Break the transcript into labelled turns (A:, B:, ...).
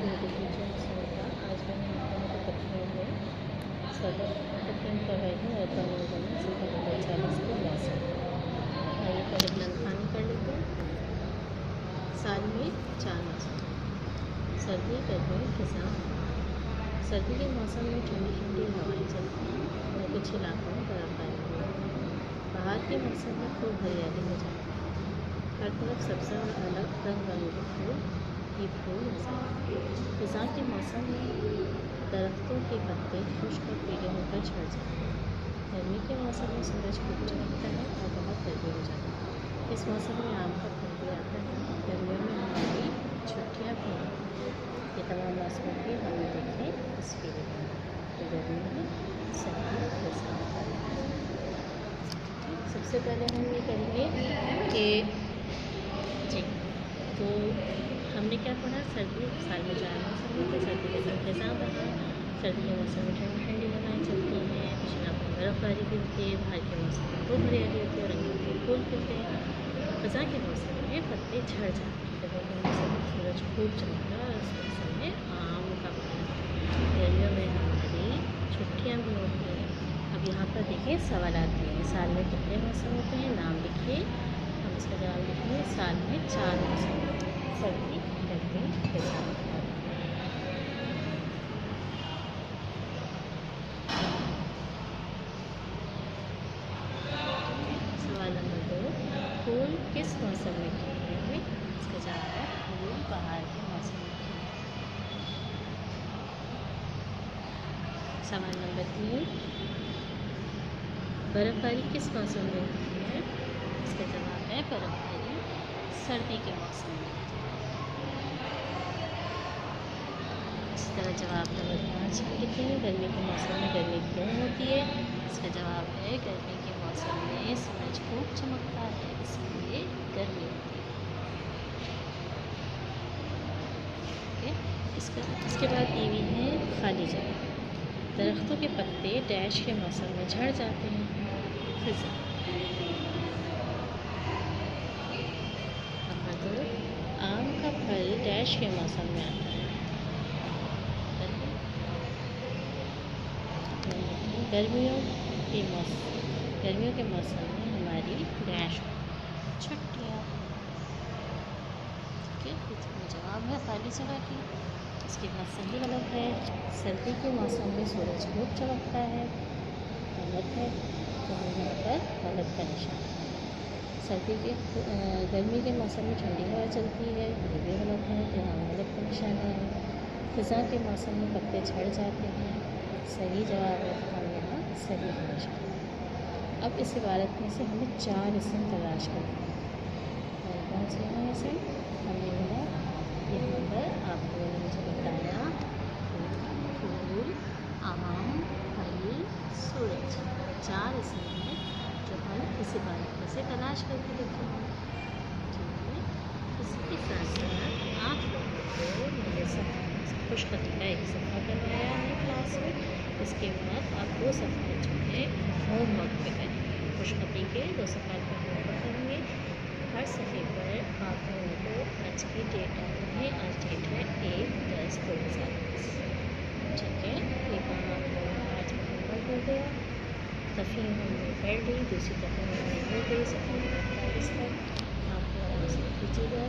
A: मेरे किचन का आज मैंने आपको कठिन में सदर कठिन का है सितंबर 40 के मौसम। आइए पहले ग्रंथानी कर लेते हैं। साल में 4 मौसम, सर्दी, गर्मी, खिजां। सर्दी के मौसम में ठंडी ठंडी हवाएं चलती हैं और कुछ इलाकों में बर्फबारी होती है। बाहर के मौसम में खूब हरियाली हो जाती है, हर तरफ सबसे अलग रंग बिरंगे फूल नजर आते हैं। खिजां के मौसम में दरख्तों के पत्ते खुश्क और पीले होकर झड़ जाते हैं। गर्मी के मौसम में सूरज खूब चमकता है और बहुत गर्मी हो जाती है। इस मौसम में आम का फल भी आता है। गर्मियों में हमारी छुट्टियाँ भी होती हैं। ये तमाम मौसमों के हम देखें इस वीडियो में। तो गर्मी में सर्दी खिजां। सबसे पहले हम ये करेंगे कि जी, तो हमने क्या पढ़ा, सर्दी साल में 4 मौसम होते हैं। सर्दी के मौसम खिजां बना, सर्दी के मौसम में ठंडी ठंडी हवाएं चलती हैं, कुछ इलाकों में बर्फबारी गिरती है। बाहर के मौसम में खूब हरियाली होती है और रंगीन फूल खिलते हैं। खिजां के मौसम में पत्ते झड़ जाते हैं। गर्मी के मौसम में सूरज खूब चमकता है और इस मौसम में आम का फल। गर्मियों में हमारी छुट्टियाँ भी होती हैं। अब यहाँ पर देखिए सवाल आते हैं, साल में कितने मौसम होते हैं, नाम लिखिए। हम इसका जवाब लिखेंगे, साल में 4 मौसम होते हैं, सर्दी, गर्मी, खिजां। सवाल नंबर 2, फूल किस मौसम में खिलते हैं? इसका जवाब है फूल बाहर के मौसम में खिलते हैं। सवाल नंबर 3, बर्फबारी किस मौसम में होती है? इसका जवाब है बर्फबारी सर्दी के मौसम में। इसी तरह जवाब नंबर 5 लिखेंगे, गर्मी के मौसम में गर्मी क्यों होती है? इसका जवाब है गर्मी के मौसम में सूरज खूब चमकता है, इसलिए गर्मी होती है। इसके बाद दी हुई है खाली जगह। दरख्तों के पत्ते डैश के मौसम में झड़ जाते हैं। खिजां। नंबर 2, आम का फल डैश के मौसम में आता है। गर्मियों के मौसम में हमारी डैश छुट्टियाँ। ठीक है, इसमें जवाब है खाली जगह की। इसके बाद सही गलत है। सर्दी के मौसम में सूरज खूब चमकता है, गलत है, तो यहाँ पर गलत का निशान। गर्मी के मौसम में ठंडी हवा चलती है, ये भी गलत है, तो यहाँ गलत का निशान है। खिजां के मौसम में पत्ते झड़ जाते हैं, सही जवाब है, हम यहाँ सही का निशान। अब इस इबारत में से हमें 4 इसम तलाश करते हैं। कौन से हैं इसम? हमने बोला यहाँ पर आपको मुझे बताया फूल, आम, फल, सूरज। 4 इसम हैं जो हम इस इबारत में से तलाश करके देखेंगे। ठीक है, इसके साथ साथ आप लोगों को मेरे खुशखबरी का एक सफ़ा करवाया है क्लास में। इसके बाद आप 2 सफ़ाई जो है होमवर्क पे करेंगे। खुशखबरी के 2 सफ़ाई पर होमवर्क करेंगे। हर सफ़े पर आप लोगों को आज की डेट आनी है। आज डेट है 1/10/2020। ठीक है, ये काम आप लोगों का आज मुकम्मल हो गया। तफ़हीम हमने पढ़ ली, दूसरी तफ़हीम हमने हो गई। सफ़ा 45 तक आप लोग कीजिएगा।